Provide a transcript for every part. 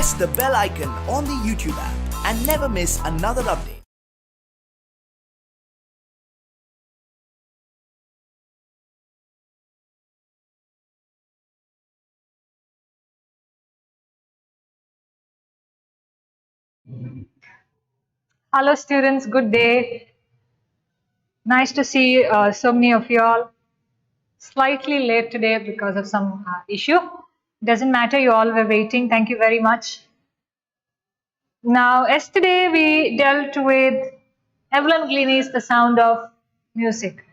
press the bell icon on the YouTube app and never miss another update. Hello students, good day. Nice to see so many of you all. Slightly late today because of some issue. Doesn't matter, you all were waiting. Thank you very much. Now, yesterday we dealt with Evelyn Glennie's The Sound of Music.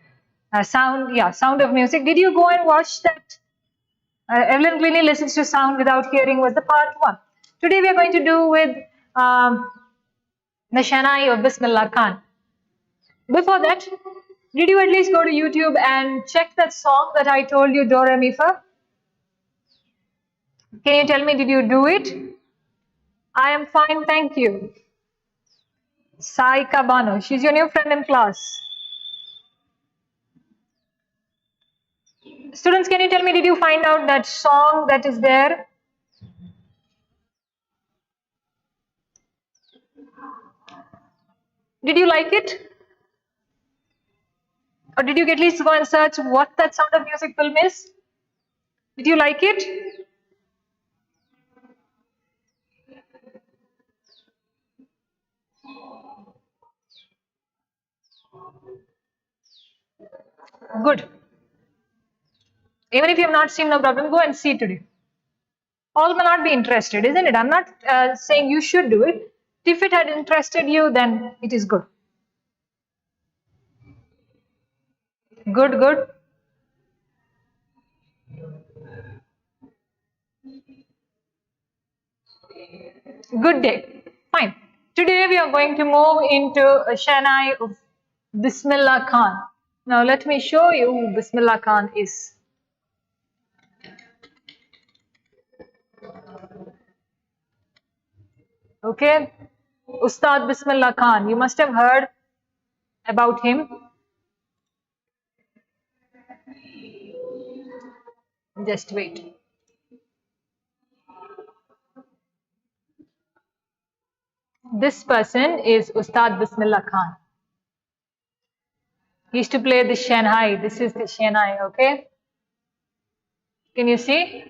Sound of Music. Did you go and watch that? Evelyn Glennie Listens to Sound Without Hearing was the part 1. Today we are going to do with the Shahnai of Bismillah Khan. Before that, did you at least go to YouTube and check that song that I told you, Do Re Mi Fa? Can you tell me, did you do it? I am fine, thank you. Sai Cabano, she's your new friend in class. Students, can you tell me, did you find out that song that is there? Did you like it? Or did you at least go and search what that Sound of Music film is? Did you like it? Good. Even if you have not seen, no problem, go and see today. All may not be interested, isn't it? I'm not saying you should do it. If it had interested you, then it is good. Good, good. Good day. Fine. Today we are going to move into a Shahnai of Bismillah Khan. Now let me show you who Bismillah Khan is. Okay, Ustad Bismillah Khan. You must have heard about him. Just wait. This person is Ustad Bismillah Khan. He used to play the Shahnai. This is the Shahnai, okay? Can you see?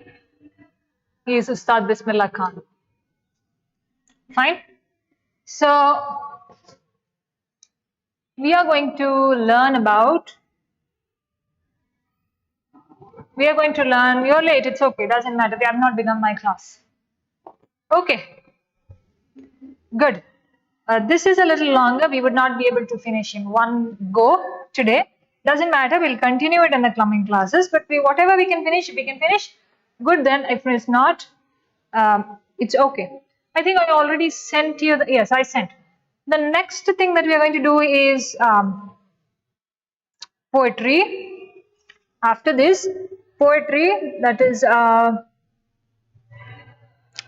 He is Ustad Bismillah Khan. Fine. So, we are going to learn about, you're late, it's okay, doesn't matter, we have not begun my class. Okay, good. This is a little longer, we would not be able to finish in one go today. Doesn't matter, we'll continue it in the coming classes, but whatever we can finish, if we can finish, good then, if it's not, it's okay. I think I already sent you, yes, I sent. The next thing that we are going to do is poetry. After this, poetry, that is,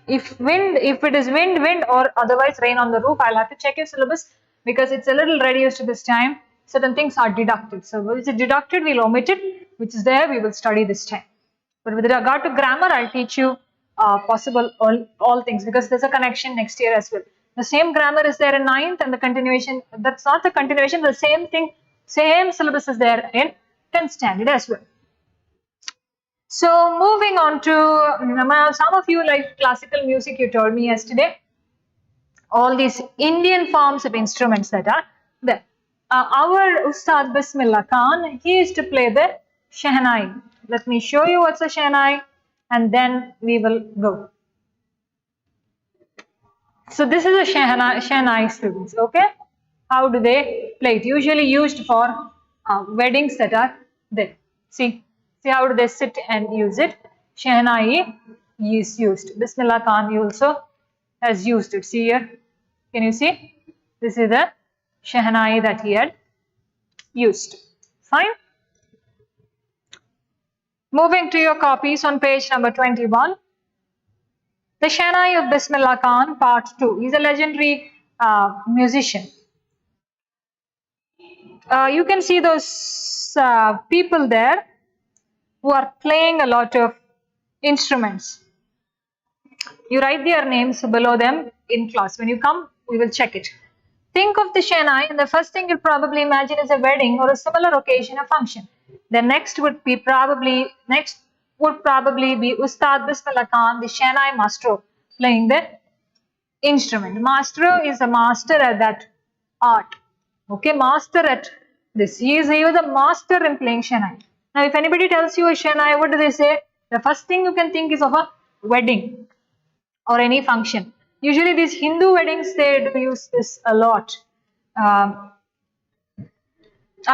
if it is wind, or otherwise rain on the roof, I'll have to check your syllabus because it's a little reduced this time. Certain things are deducted. So, which is deducted, we'll omit it, which is there, we will study this time. But with regard to grammar, I'll teach you possible all things because there's a connection next year as well. The same grammar is there in 9th and the continuation, that's not the continuation, the same thing, same syllabus is there in 10th standard as well. So moving on to, some of you like classical music, you told me yesterday, all these Indian forms of instruments that are there. Our Ustad Bismillah Khan, he used to play the Shahnai. Let me show you what's a Shahnai and then we will go. So this is a Shahnai students, okay? How do they play it? Usually used for weddings that are there. See how do they sit and use it? Shahnai is used. Bismillah Khan also has used it. See here, can you see? This is the Shahnai that he had used. Fine. Moving to your copies on page number 21. The Shahnai of Bismillah Khan, part 2. He's a legendary musician. You can see those people there who are playing a lot of instruments. You write their names below them in class. When you come, we will check it. Think of the Shenai, and the first thing you'll probably imagine is a wedding or a similar occasion or function. The next would probably be Ustad Bismillah Khan, the Shenai maestro, playing the instrument. Maestro is a master at that art. Okay, master at this. He was a master in playing Shenai. Now, if anybody tells you a Shenai, what do they say? The first thing you can think is of a wedding or any function. Usually these Hindu weddings, they do use this a lot. Out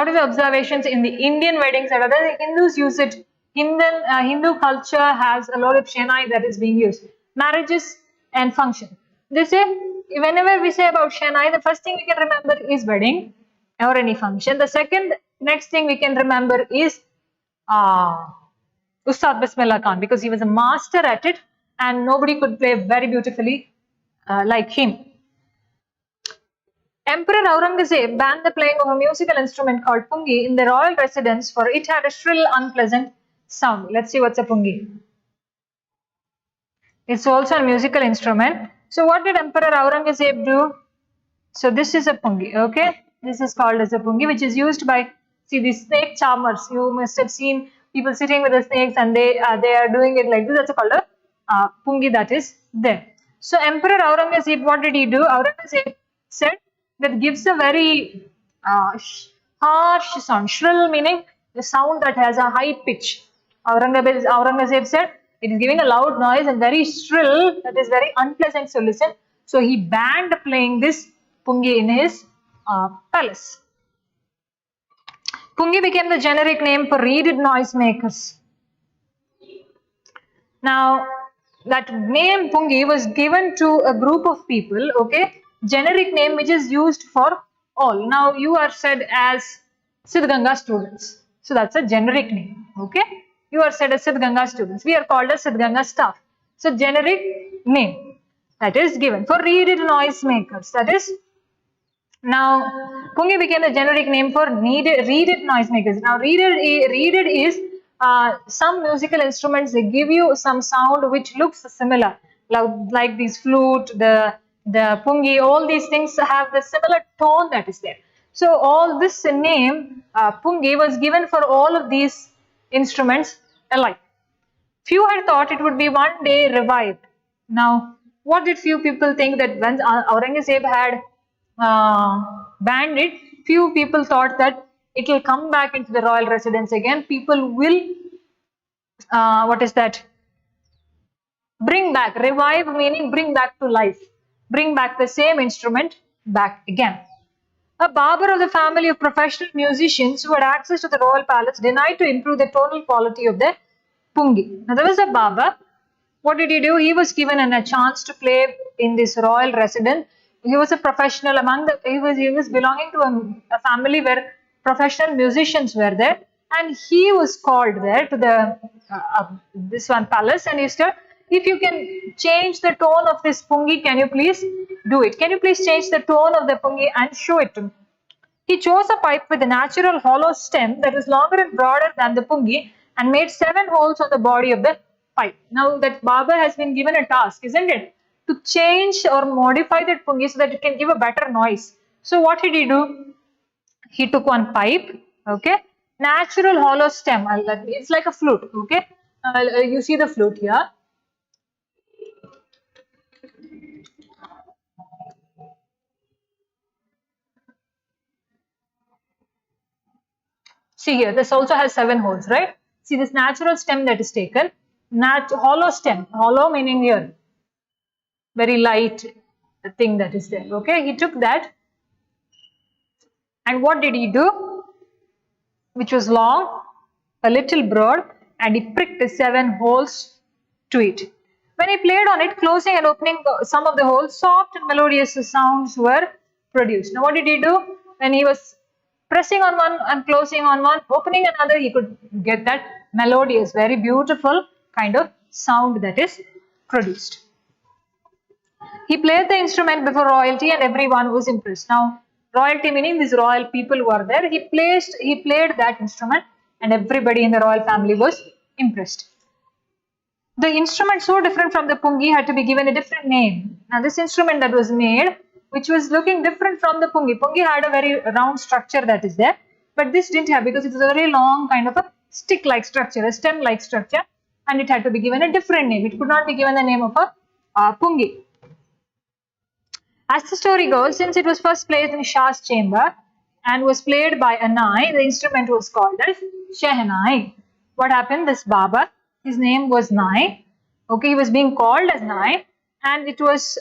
of the observations in the Indian weddings, the Hindus use it. Hindu culture has a lot of Shenai that is being used. Marriages and function. They say, whenever we say about Shenai, the first thing we can remember is wedding or any function. The next thing we can remember is Ustad Bismillah Khan, because he was a master at it and nobody could play very beautifully like him. Emperor Aurangzeb banned the playing of a musical instrument called pungi in the royal residence, for it had a shrill, unpleasant sound. Let's see what's a pungi. It's also a musical instrument. So what did Emperor Aurangzeb do? So this is a pungi, okay? This is called as a pungi, which is used by, see, these snake charmers. You must have seen people sitting with the snakes and they are doing it like this. That's called a pungi that is there. So Emperor Aurangzeb, what did he do? Aurangzeb said that gives a very harsh sound, shrill meaning the sound that has a high pitch. Aurangzeb said it is giving a loud noise and very shrill, that is very unpleasant to listen. So he banned playing this pungi in his palace. Pungi became the generic name for reeded noisemakers. Now, that name pungi was given to a group of people, okay? Generic name which is used for all. Now, you are said as Siddaganga students. So, that's a generic name, okay? You are said as Siddaganga students. We are called as Siddaganga staff. So, generic name that is given for reeded noisemakers. That is, now, pungi became the generic name for reeded noisemakers. Now, reeded is some musical instruments, they give you some sound which looks similar, like these flute, the pungi, all these things have the similar tone that is there. So all this name pungi was given for all of these instruments alike. Few had thought it would be one day revived. Now, what did few people think that when Aurangzeb had banned it, few people thought that it will come back into the royal residence again. People will, bring back, revive meaning bring back to life, bring back the same instrument back again. A barber of the family of professional musicians who had access to the royal palace denied to improve the tonal quality of the pungi. Now there was a barber. What did he do? He was given a chance to play in this royal residence. He was a professional he was belonging to a family where professional musicians were there, and he was called there to the this one palace, and he said, if you can change the tone of this pungi, can you please do it? Can you please change the tone of the pungi and show it to me? He chose a pipe with a natural hollow stem that was longer and broader than the pungi and made 7 holes on the body of the pipe. Now that barber has been given a task, isn't it? To change or modify that pungi so that it can give a better noise. So what did he do? He took one pipe, okay, natural hollow stem. It's like a flute, okay. You see the flute here. See here, this also has 7 holes, right? See this natural stem that is taken, hollow stem, hollow meaning here, very light thing that is there, okay. He took that, and what did he do? Which was long, a little broad, and he pricked the 7 holes to it. When he played on it, closing and opening some of the holes, soft and melodious sounds were produced. Now what did he do? When he was pressing on one and closing on one, opening another, he could get that melodious, very beautiful kind of sound that is produced. He played the instrument before royalty and everyone was impressed. Now, royalty meaning these royal people who are there, he played that instrument and everybody in the royal family was impressed. The instrument so different from the pungi had to be given a different name. Now this instrument that was made, which was looking different from the pungi. Pungi had a very round structure that is there, but this didn't have, because it was a very long kind of a stick-like structure, a stem-like structure, and it had to be given a different name. It could not be given the name of a pungi. As the story goes, since it was first played in Shah's chamber and was played by a Nai, the instrument was called as Shehnai. What happened? This Baba, his name was Nai. Okay, he was being called as Nai, and it was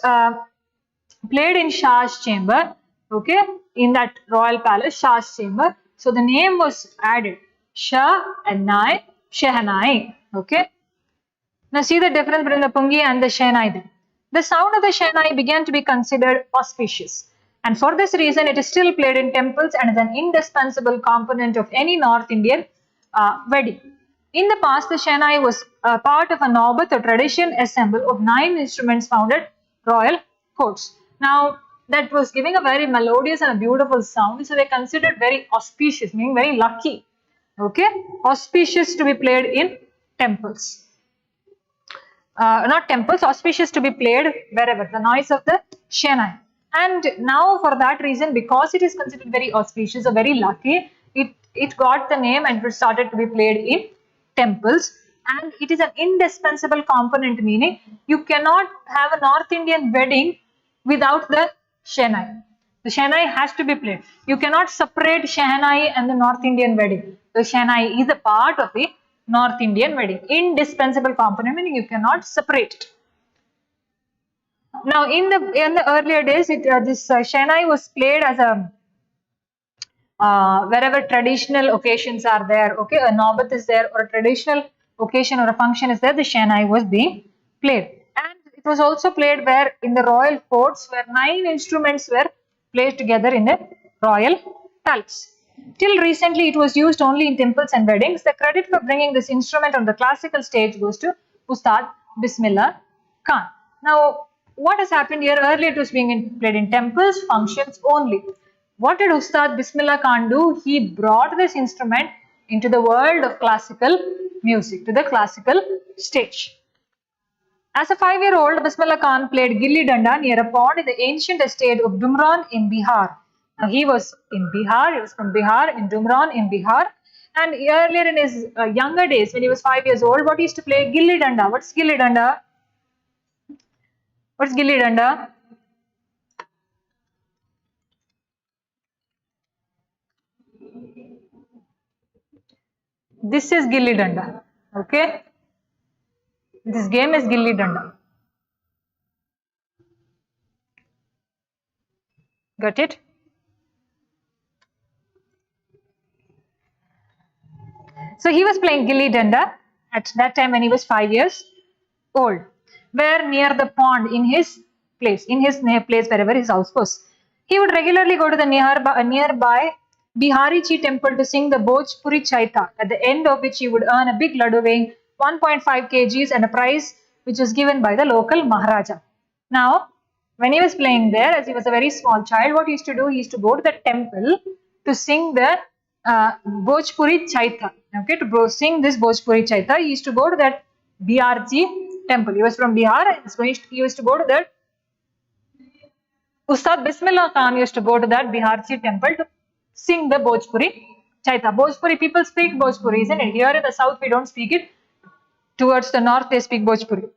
played in Shah's chamber. Okay, in that royal palace, Shah's chamber. So the name was added, Shah and Nai, Shehnai. Okay. Now see the difference between the pungi and the Shehnai then. The sound of the Shehnai began to be considered auspicious, and for this reason it is still played in temples and is an indispensable component of any North Indian wedding. In the past, the Shehnai was part of a Naubat or tradition assemble of 9 instruments found at royal courts. Now that was giving a very melodious and a beautiful sound, so they considered very auspicious, meaning very lucky. Okay, auspicious to be played in temples. Not temples, auspicious to be played wherever, the noise of the Shehnai. And now for that reason, because it is considered very auspicious or very lucky, it got the name and it started to be played in temples. And it is an indispensable component, meaning you cannot have a North Indian wedding without the Shehnai. The Shehnai has to be played. You cannot separate Shehnai and the North Indian wedding. The Shehnai is a part of the North Indian wedding, indispensable component, meaning you cannot separate it. Now in the earlier days, this Shehnai was played as a wherever traditional occasions are there. Okay, a Naubat is there or a traditional occasion or a function is there, the Shehnai was being played. And it was also played where in the royal courts, where 9 instruments were placed together in a royal palace. Till recently, it was used only in temples and weddings. The credit for bringing this instrument on the classical stage goes to Ustad Bismillah Khan. Now, what has happened here? Earlier, it was being played in temples, functions only. What did Ustad Bismillah Khan do? He brought this instrument into the world of classical music, to the classical stage. As a 5-year-old, Bismillah Khan played Gilli Danda near a pond in the ancient estate of Dumran in Bihar. Now, he was in Bihar, he was from Bihar, in Dumran in Bihar. And earlier in his younger days, when he was 5 years old, what he used to play? Gilli Danda. What's Gilli Danda? What's Gilli Danda? This is Gilli Danda. Okay. This game is Gilli Danda. Got it? So he was playing Gilli Danda at that time when he was 5 years old, where near the pond in his place wherever his house was. He would regularly go to the nearby Bihari Chi temple to sing the Bhojpuri Chaita, at the end of which he would earn a big laddu weighing 1.5 kgs and a prize which was given by the local Maharaja. Now, when he was playing there, as he was a very small child, what he used to do, he used to go to the temple to sing the Bhojpuri Chaita. Okay, to sing this Bhojpuri Chaita, he used to go to that BRG temple. He was from Bihar, and he used to go to that. Ustad Bismillah Khan used to go to that Biharji temple to sing the Bhojpuri Chaita. Bhojpuri, people speak Bhojpuri, isn't it? Here in the south, we don't speak it. Towards the north, they speak Bhojpuri.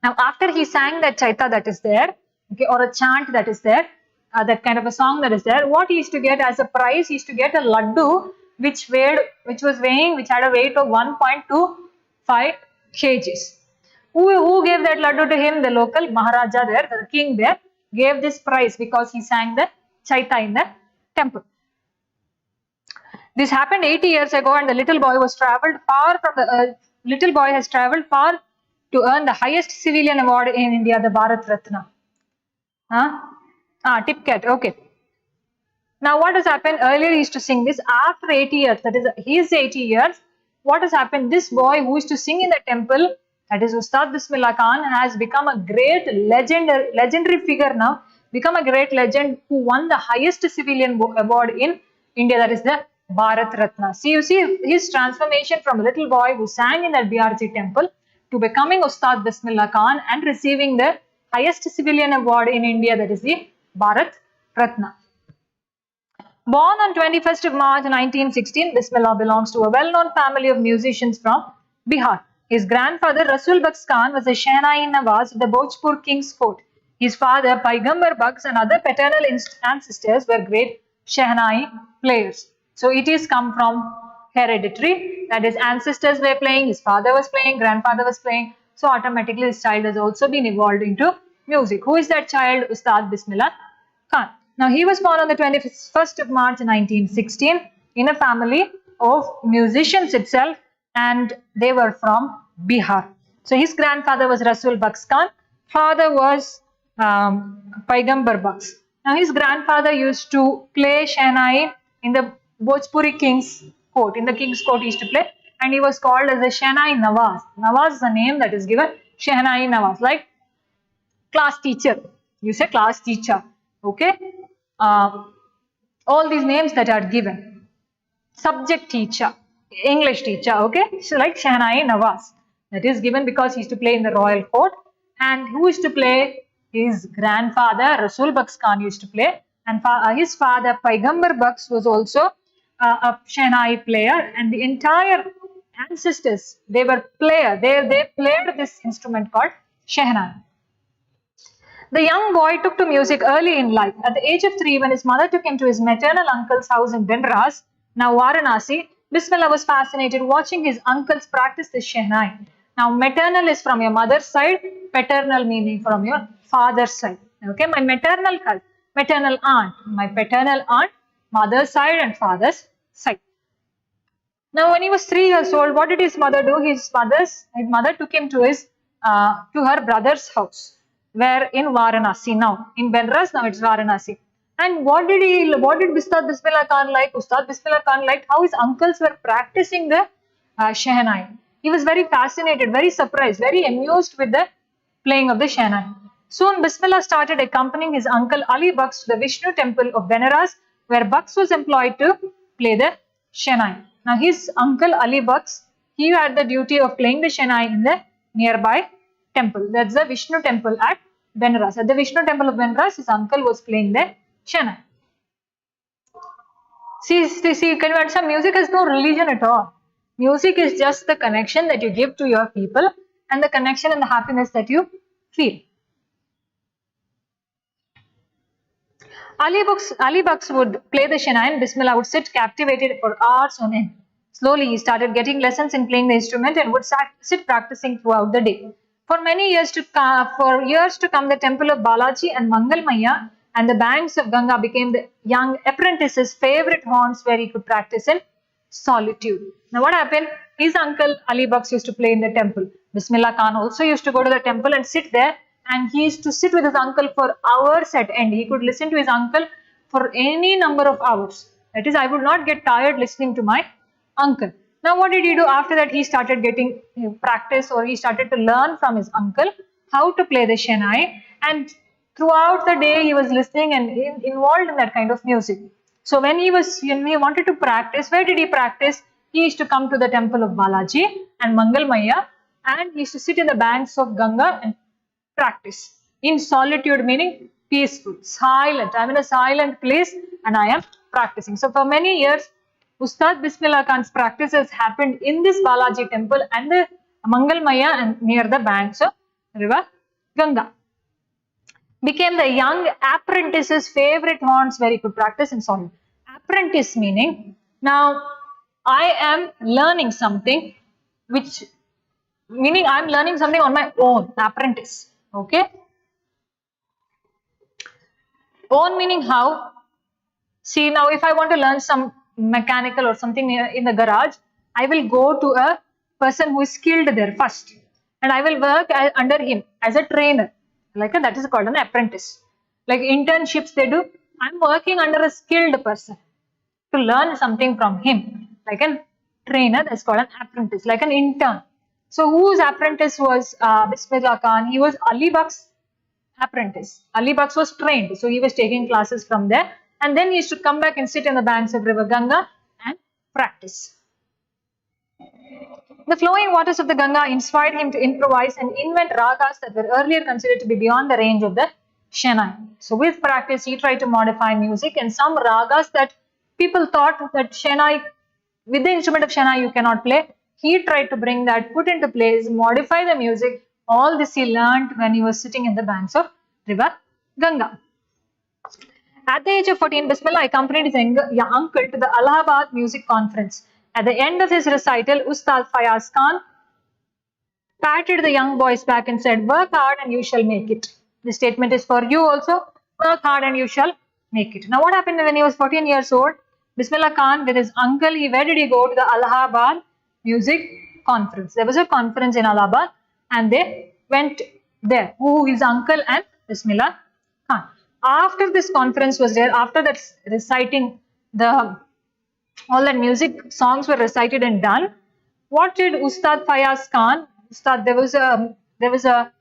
Now, after he sang that Chaita that is there, okay, or a chant that is there, that kind of a song that is there, what he used to get as a prize, he used to get a laddu which had a weight of 1.25 kgs. Who gave that laddu to him? The local Maharaja there, the king there, gave this prize because he sang the Chaita in the temple. This happened 80 years ago, and the little boy has travelled far to earn the highest civilian award in India, the Bharat Ratna. Tip cat, okay. Now what has happened? Earlier he used to sing this. After 80 years, that is his 80 years, what has happened? This boy who used to sing in the temple, that is Ustad Bismillah Khan, has become a great legendary figure now, become a great legend who won the highest civilian award in India, that is the Bharat Ratna. See, you see his transformation from a little boy who sang in that BRG temple to becoming Ustad Bismillah Khan and receiving the highest civilian award in India, that is the Bharat Ratna. Born on 21st of March 1916, Bismillah belongs to a well-known family of musicians from Bihar. His grandfather Rasul Baks Khan was a Shehnai Nawaz of the Bhojpur King's court. His father Paigambar Baks and other paternal ancestors were great Shehnai players. So it is come from hereditary, that is ancestors were playing, his father was playing, grandfather was playing. So automatically this child has also been evolved into music. Who is that child? Ustad Bismillah Khan. Now he was born on the 21st of March 1916 in a family of musicians itself, and they were from Bihar. So his grandfather was Rasul Baks Khan, father was Paigambar Baks. Now his grandfather used to play Shehnai in the Bhojpuri King's court. In the King's court he used to play, and he was called as a Shehnai Nawaz. Nawaz is the name that is given, Shehnai Nawaz, like class teacher. You say class teacher, okay? All these names that are given. Subject teacher, English teacher, okay? So like Shehnai Nawaz. That is given because he used to play in the royal court. And who used to play? His grandfather Rasul Baks Khan used to play. And his father Paigambar Baks was also a Shehnai player. And the entire ancestors, they were player. They played this instrument called Shehnai. The young boy took to music early in life. At the age of 3, when his mother took him to his maternal uncle's house in Benras, now Varanasi, Bismillah was fascinated watching his uncles practice the Shehnai. Now maternal is from your mother's side, paternal meaning from your father's side. Okay, my maternal aunt, my paternal aunt, mother's side and father's side. Now when he was 3 years old, what did his mother do? His mother took him to her brother's house. Where in Varanasi now, in Benras, now it's Varanasi. And what did Ustad Bismillah Khan like? Ustad Bismillah Khan liked how his uncles were practicing the Shehnai. He was very fascinated, very surprised, very amused with the playing of the Shehnai. Soon Bismillah started accompanying his uncle Ali Baks to the Vishnu temple of Benaras, where Baks was employed to play the Shehnai. Now his uncle Ali Baks, he had the duty of playing the Shehnai in the nearby temple. That's the Vishnu temple at Benaras. At the Vishnu temple of Benaras, his uncle was playing the Shehnai. See, can you understand? Music has no religion at all. Music is just the connection that you give to your people and the connection and the happiness that you feel. Ali Baks would play the Shehnai and Bismillah would sit captivated for hours on end. Slowly, he started getting lessons in playing the instrument and would sit practicing throughout the day. For years to come, the temple of Balaji and Mangal Maya and the banks of Ganga became the young apprentice's favorite haunts where he could practice in solitude. Now what happened? His uncle Ali Baks used to play in the temple. Bismillah Khan also used to go to the temple and sit there, and he used to sit with his uncle for hours at end. He could listen to his uncle for any number of hours. That is, I would not get tired listening to my uncle. Now what did he do? After that, he started getting practice, or he started to learn from his uncle how to play the Shehnai, and throughout the day he was listening and involved in that kind of music. So when he wanted to practice, where did he practice? He used to come to the temple of Balaji and Mangal Maya, and he used to sit in the banks of Ganga and practice in solitude, meaning peaceful, silent. I am in a silent place and I am practicing. So for many years, Ustad Bismillah Khan's practices happened in this Balaji temple and the Mangal Maya and near the banks of river Ganga. Became the young apprentice's favorite haunts where he could practice in solitude. Apprentice meaning, now I am learning something, which meaning I am learning something on my own. Apprentice, okay? Own meaning how? See, now if I want to learn some mechanical or something in the garage, I will go to a person who is skilled there first, and I will work under him as a trainer. That is called an apprentice. Like internships they do, I'm working under a skilled person to learn something from him. Like a trainer, that's called an apprentice, like an intern. So whose apprentice was Bismillah Khan? He was Ali Baks' apprentice. Ali Baks was trained, so he was taking classes from there, and then he used to come back and sit in the banks of river Ganga and practice. The flowing waters of the Ganga inspired him to improvise and invent ragas that were earlier considered to be beyond the range of the Shehnai. So with practice, he tried to modify music, and some ragas that people thought that Shehnai, with the instrument of Shehnai you cannot play, he tried to bring that, put into place, modify the music. All this he learned when he was sitting in the banks of river Ganga. At the age of 14, Bismillah accompanied his young uncle to the Allahabad Music Conference. At the end of his recital, Ustad Fayaz Khan patted the young boy's back and said, "Work hard and you shall make it." This statement is for you also. Work hard and you shall make it. Now, what happened when he was 14 years old? Bismillah Khan, with his uncle, where did he go? To the Allahabad Music Conference. There was a conference in Allahabad and they went there. Who? His uncle and Bismillah Khan. After this conference was there, after that reciting all that music, songs were recited and done, what did Ustad Fayaz Khan, there was a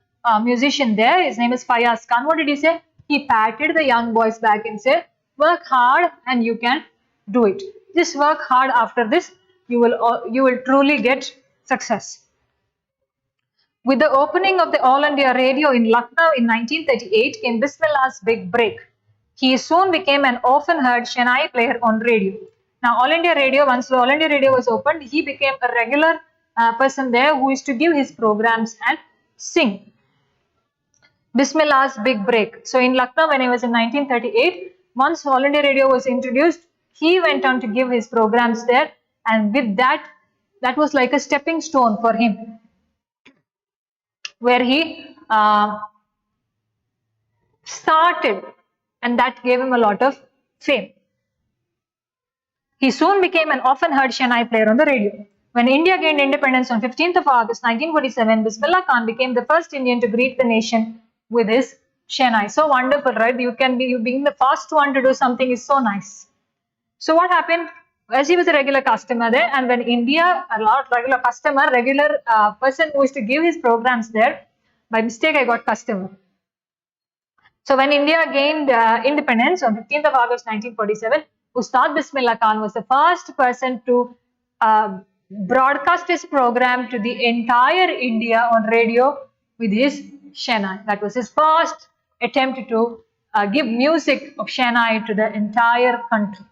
musician there, his name is Fayaz Khan. What did he say? He patted the young boy's back and said, "Work hard and you can do it. Just work hard. After this, you will truly get success." With the opening of the All India Radio in Lucknow in 1938 came Bismillah's big break. He soon became an often heard Shehnai player on radio. Now, All India Radio, once the All India Radio was opened, he became a regular person there who used to give his programs and sing. Bismillah's big break. So in Lucknow, when he was in 1938, once All India Radio was introduced, he went on to give his programs there, and with that was like a stepping stone for him, where he started, and that gave him a lot of fame. He soon became an often heard Shehnai player on the radio. When India gained independence on 15th of August 1947, Bismillah Khan became the first Indian to greet the nation with his Shehnai. So wonderful, right? You being the first one to do something is so nice. So what happened? As he was a regular customer there, and when India, regular person who used to give his programs there, by mistake I got customer. So when India gained independence on 15th of August 1947, Ustad Bismillah Khan was the first person to broadcast his program to the entire India on radio with his Shehnai. That was his first attempt to give music of Shehnai to the entire country.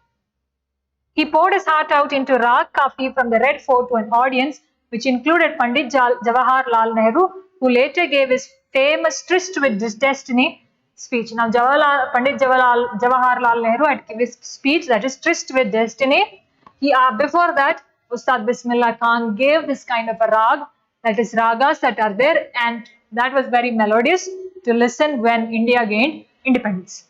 He poured his heart out into Rag Kafi from the Red Fort to an audience which included Pandit Jawaharlal Nehru, who later gave his famous Tryst with Destiny speech. Now, Pandit Jawaharlal Nehru had given his speech, that is Tryst with Destiny. Before that, Ustad Bismillah Khan gave this kind of a rag, that is ragas that are there, and that was very melodious to listen when India gained independence.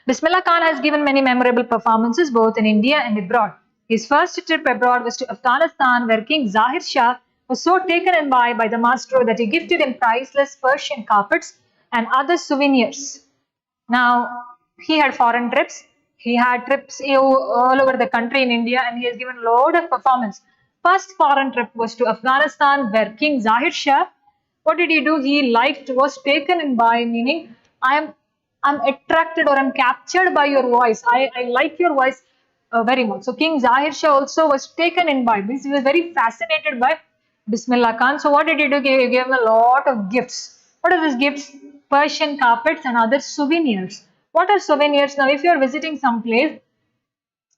Bismillah Khan has given many memorable performances both in India and abroad. His first trip abroad was to Afghanistan, where King Zahir Shah was so taken in by the maestro that he gifted him priceless Persian carpets and other souvenirs. Now, he had foreign trips. He had trips all over the country in India, and he has given a load of performance. First foreign trip was to Afghanistan, where King Zahir Shah, what did he do? He was taken in by, meaning, I'm attracted or I'm captured by your voice. I like your voice very much. So King Zahir Shah also was taken in by this. He was very fascinated by Bismillah Khan. So what did he do? He gave him a lot of gifts. What are these gifts? Persian carpets and other souvenirs. What are souvenirs? Now, if you are visiting some place,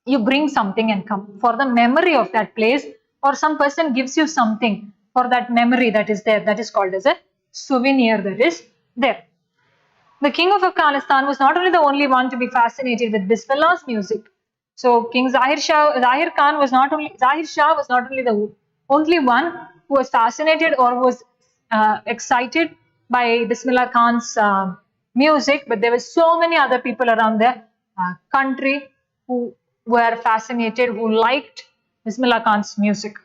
you bring something and come for the memory of that place, or some person gives you something for that memory that is there. That is called as a souvenir that is there. The king of Afghanistan was not only the only one to be fascinated with Bismillah's music. So King Zahir Shah was not only the only one who was fascinated or was excited by Bismillah Khan's music, but there were so many other people around the country who were fascinated, who liked Bismillah Khan's music.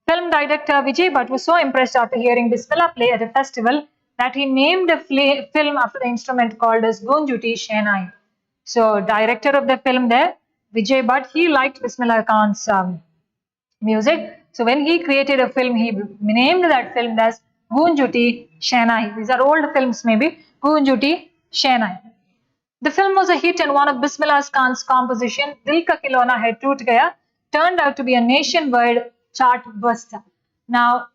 Film director Vijay Bhatt was so impressed after hearing Bismillah play at a festival that he named a film after the instrument called as Gunjuti Shehnai. So, director of the film there, Vijay Bhatt, he liked Bismillah Khan's music. So, when he created a film, he named that film as Gunjuti Shehnai. These are old films maybe. Gunjuti Shehnai. The film was a hit, and one of Bismillah Khan's composition, Dil Ka Khilona Hai Toot Gaya, turned out to be a nationwide chartbuster. Now,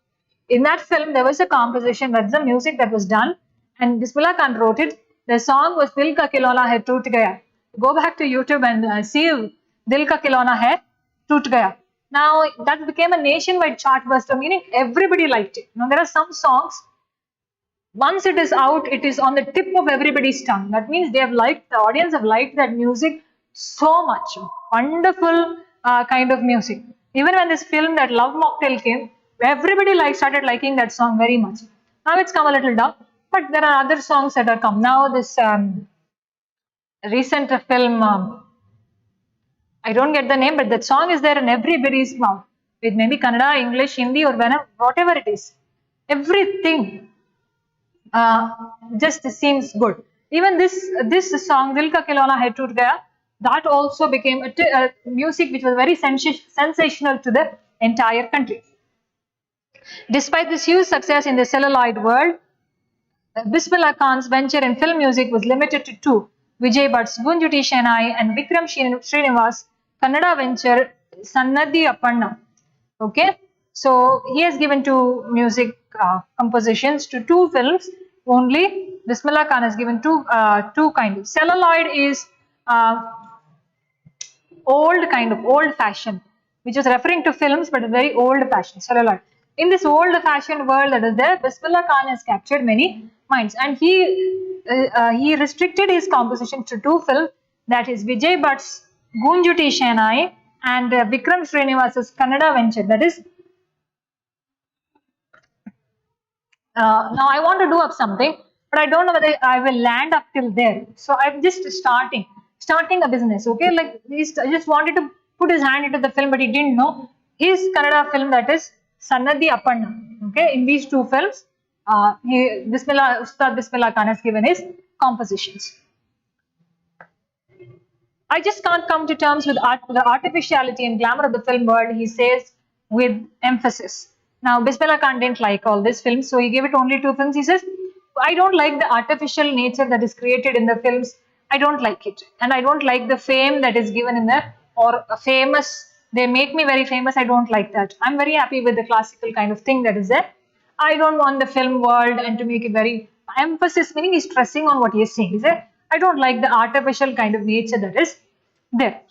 in that film, there was a composition, that's the music that was done, and Bismillah Khan wrote it. The song was Dil Ka Khilona Hai Toot Gaya. Go back to YouTube and see Dil Ka Khilona Hai Toot Gaya. Now, that became a nationwide chartbuster, meaning everybody liked it. Now, there are some songs, once it is out, it is on the tip of everybody's tongue. That means the audience have liked that music so much. Wonderful kind of music. Even when this film, that Love Mocktail came, everybody started liking that song very much. Now it's come a little down, but there are other songs that are come. Now this recent film, I don't get the name, but that song is there in everybody's mouth. It may be Kannada, English, Hindi, or whatever it is. Everything just seems good. Even this song, Dil Ka Khilona Hai Toot Gaya, that also became a music which was very sensational to the entire country. Despite this huge success in the celluloid world, Bismillah Khan's venture in film music was limited to two: Vijay Bhatt's Gunjuti Shenai and Vikram Srinivas' Kannada venture Sannadhi Appanna. Okay, so he has given two music compositions to two films only. Bismillah Khan has given two kind of. Celluloid is old fashioned, which is referring to films, but a very old fashioned celluloid. In this old fashioned world that is there, Bismillah Khan has captured many minds, and he restricted his composition to two films, that is Vijay Bhatt's Gunjuti Shenai and Vikram Srinivas's Kannada venture, that is. Now I want to do up something, but I don't know whether I will land up till there. So I'm just starting a business. Okay, like I just wanted to put his hand into the film, but he didn't know his Kannada film, that is Sannadhi Appanna. Okay, in these two films, Ustad Bismillah Khan has given his compositions. I just can't come to terms with the artificiality and glamour of the film world, he says with emphasis. Now, Bismillah Khan didn't like all these films, so he gave it only two films. He says, I don't like the artificial nature that is created in the films. I don't like it. And I don't like the fame that is given in there, or famous. They make me very famous. I don't like that. I'm very happy with the classical kind of thing that is there. I don't want the film world and to make it very emphasis, meaning he's stressing on what he's saying. He said, I don't like the artificial kind of nature that is there.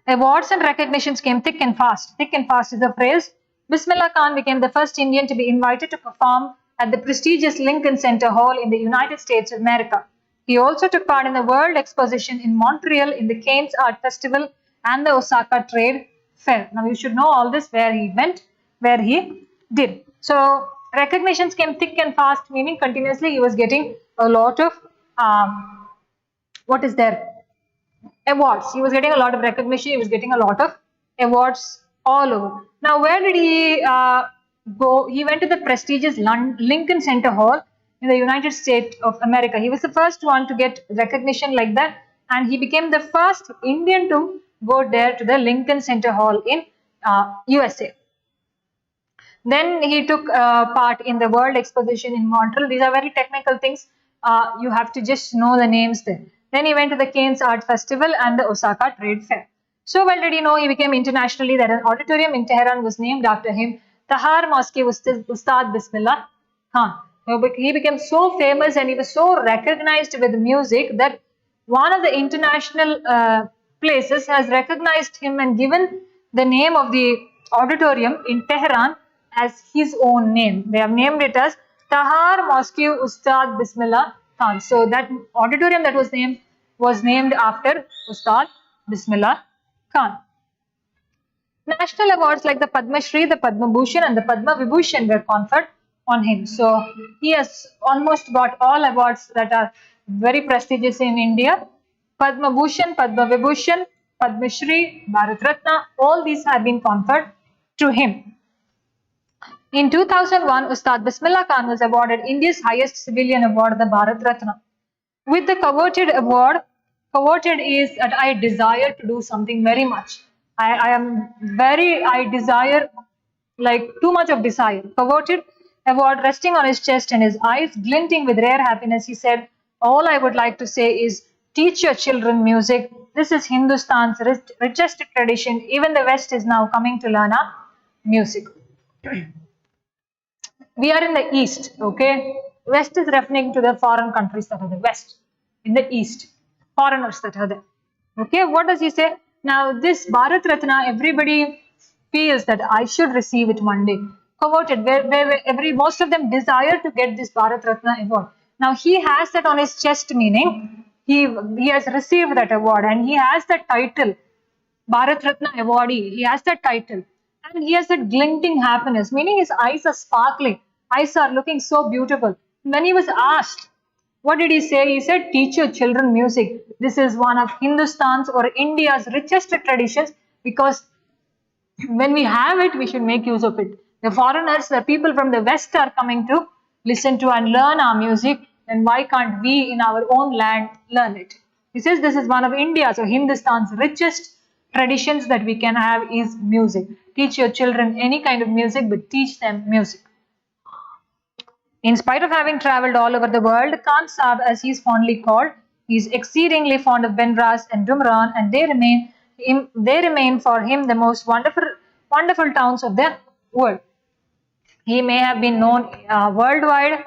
Awards and recognitions came thick and fast. Thick and fast is the phrase. Bismillah Khan became the first Indian to be invited to perform at the prestigious Lincoln Center Hall in the United States of America. He also took part in the World Exposition in Montreal, in the Cannes Art Festival and the Osaka Trade Fair. Now you should know all this, where he went, where he did. So recognitions came thick and fast, meaning continuously he was getting a lot of awards. He was getting a lot of recognition. He was getting a lot of awards all over. Now, where did he go? He went to the prestigious Lincoln Center Hall in the United States of America. He was the first one to get recognition like that, and he became the first Indian to go there to the Lincoln Center Hall in USA. Then he took part in the World Exposition in Montreal. These are very technical things. You have to just know the names there. Then he went to the Cannes Art Festival and the Osaka Trade Fair. So well did he know, he became internationally that an auditorium in Tehran was named after him, Tahar Mosque Ustad Bismillah Khan. He became so famous and he was so recognized with music that one of the international places has recognized him and given the name of the auditorium in Tehran as his own name. They have named it as Tahar Mosque Ustad Bismillah Khan. So that auditorium that was named after Ustad Bismillah Khan. National awards like the Padma Shri, the Padma Bhushan and the Padma Vibhushan were conferred on him. So he has almost got all awards that are very prestigious in India. Padma Bhushan, Padma Vibhushan, Padma Shri, Bharat Ratna, all these have been conferred to him. In 2001, Ustad Bismillah Khan was awarded India's highest civilian award, the Bharat Ratna. With the coveted award, coveted is that I desire to do something very much. I desire like too much of desire. Coveted award resting on his chest and his eyes glinting with rare happiness, he said, all I would like to say is Teach your children music. This is Hindustan's richest tradition. Even the West is now coming to learn our music. We are in the East, okay? West is referring to the foreign countries that are the West. In the East, foreigners that are there. Okay, what does he say? Now, this Bharat Ratna, everybody feels that I should receive it one day. Coveted, where most of them desire to get this Bharat Ratna award. Now, he has that on his chest, meaning he has received that award and he has that title, Bharat Ratna awardee. He has that title and he has that glinting happiness, meaning his eyes are sparkling, eyes are looking so beautiful. When he was asked, what did he say? He said, teach your children music. This is one of Hindustan's or India's richest traditions, because when we have it, we should make use of it. The foreigners, the people from the West are coming to listen to and learn our music, then why can't we in our own land learn it? He says this is one of India's or Hindustan's richest traditions that we can have is music. Teach your children any kind of music, but teach them music. In spite of having travelled all over the world, Khan Saab, as he is fondly called, is exceedingly fond of Benras and Dumran, and they remain for him the most wonderful towns of the world. He may have been known worldwide,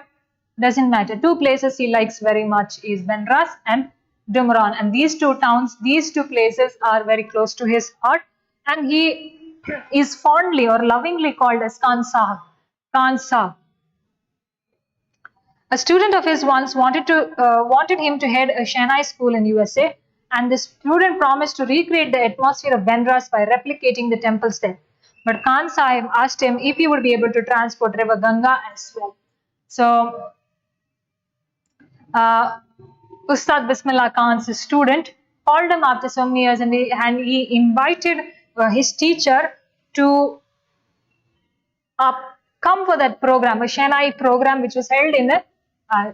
doesn't matter. Two places he likes very much is Benras and Dumran, and these two towns, these two places are very close to his heart, and he is fondly or lovingly called as Khan Saab. Khan Saab. A student of his once wanted him to head a Shehnai school in USA, and the student promised to recreate the atmosphere of Benras by replicating the temples there. But Khan Sahib asked him if he would be able to transport river Ganga as well. So, Ustad Bismillah Khan's student called him after some years, and he invited his teacher to come for that program, a Shehnai program, which was held in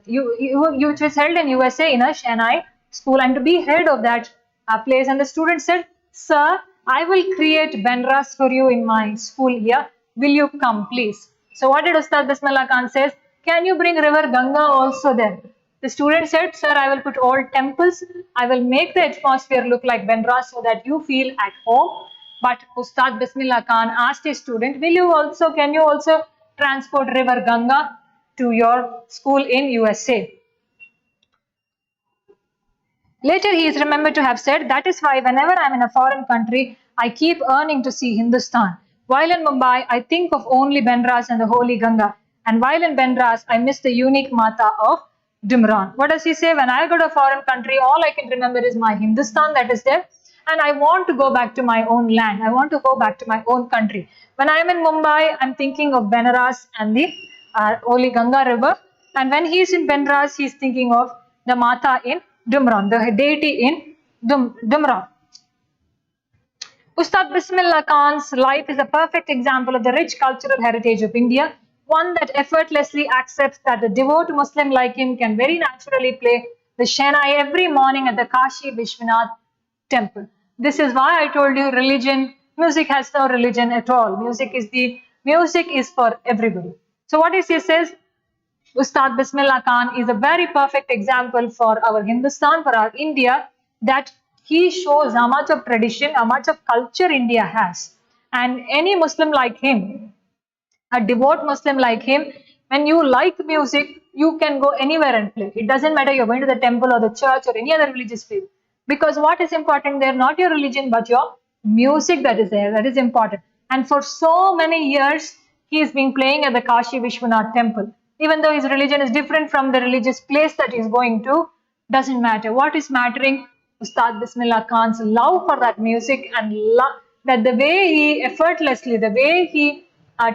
which was held in USA in a Shehnai school, and to be head of that place. And the student said, "Sir, I will create Benras for you in my school here. Will you come, please?" So what did Ustad Bismillah Khan says? Can you bring river Ganga also there? The student said, "Sir, I will put all temples. I will make the atmosphere look like Benras so that you feel at home." But Ustad Bismillah Khan asked his student, can you also transport river Ganga to your school in USA? Later he is remembered to have said, "That is why whenever I am in a foreign country, I keep yearning to see Hindustan. While in Mumbai, I think of only Benras and the holy Ganga. And while in Benras, I miss the unique Mata of Dumran." What does he say? When I go to a foreign country, all I can remember is my Hindustan that is there. And I want to go back to my own land. I want to go back to my own country. When I am in Mumbai, I'm thinking of Benaras and the holy Ganga river. And when he is in Benaras, he is thinking of the Mata in Dumran, the deity in Dumran. Ustad Bismillah Khan's life is a perfect example of the rich cultural heritage of India, one that effortlessly accepts that a devout Muslim like him can very naturally play the Shehnai every morning at the Kashi Vishwanath temple. This is why I told you music has no religion at all. Music is for everybody. So what he says, Ustad Bismillah Khan is a very perfect example for our Hindustan, for our India, that he shows how much of tradition, how much of culture India has. And any Muslim like him, a devout Muslim like him, when you like music, you can go anywhere and play. It doesn't matter you're going to the temple or the church or any other religious field. Because what is important there, not your religion, but your music that is there, that is important. And for so many years, he has been playing at the Kashi Vishwanath temple. Even though his religion is different from the religious place that he is going to, doesn't matter. What is mattering? Ustad Bismillah Khan's love for that music, and that the way he effortlessly, the way he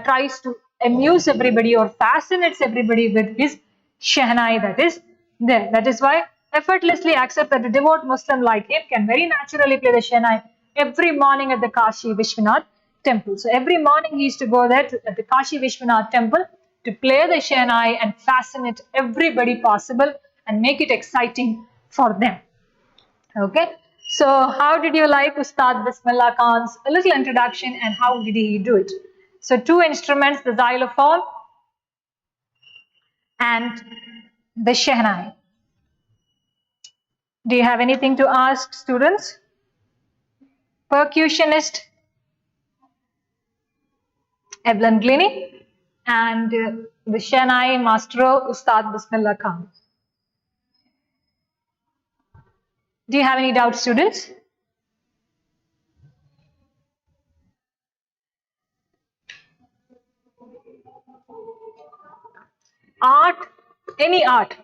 tries to amuse everybody or fascinates everybody with his Shehnai that is there. That is why effortlessly accept that a devout Muslim like him can very naturally play the Shehnai every morning at the Kashi Vishwanath temple. So every morning he used to go there at the Kashi Vishwanath temple to play the Shehnai and fascinate everybody possible and make it exciting for them. Okay, so how did you like Ustad Bismillah Khan's little introduction, and how did he do it? So two instruments, the xylophone and the Shehnai. Do you have anything to ask, students? Percussionist Evelyn Glini and the Shanai Maestro Ustad Bismillah Khan. Do you have any doubts, students? Art, any art.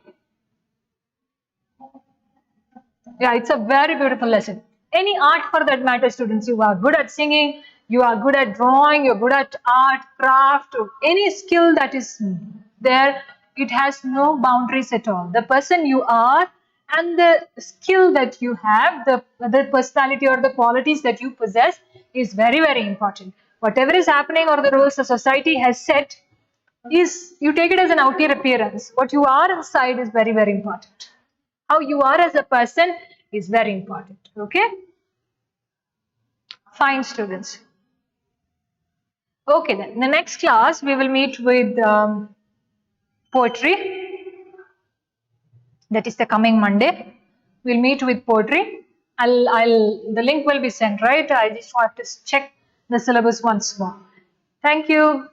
Yeah, it's a very beautiful lesson. Any art for that matter, students. You are good at singing, you are good at drawing, you're good at art, craft, or any skill that is there. It has no boundaries at all. The person you are and the skill that you have, the personality or the qualities that you possess is very, very important. Whatever is happening or the rules the society has set is, you take it as an outer appearance. What you are inside is very, very important. How you are as a person is very important. Okay? Fine, students. Okay, then. In the next class, we will meet with poetry. That is the coming Monday. We'll meet with poetry. The link will be sent, right? I just want to check the syllabus once more. Thank you.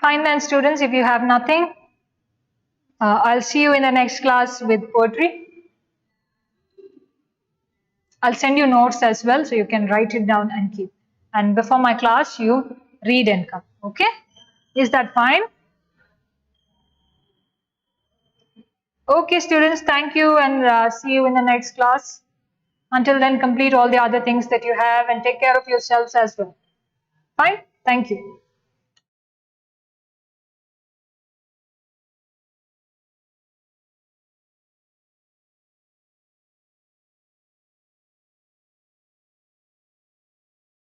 Fine then, students, if you have nothing, I'll see you in the next class with poetry. I'll send you notes as well, so you can write it down and keep. And before my class, you read and come. Okay? Is that fine? Okay, students, thank you and see you in the next class. Until then, complete all the other things that you have and take care of yourselves as well. Fine? Thank you.